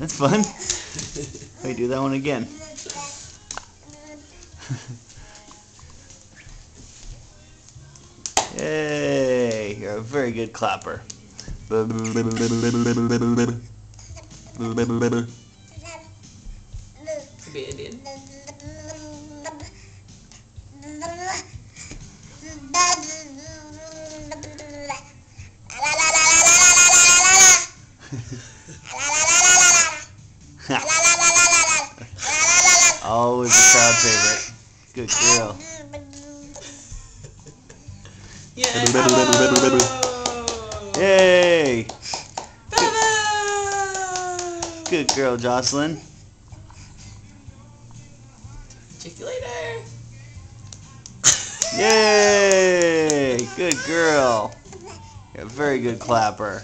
That's fun. Wait, do that one again. Yay! You're a very good clapper. Be Indian. Always a crowd favorite. Good girl. Yeah. Yay! Good girl, Josslyn. Check you later. Yay! Good girl. You're a very good clapper.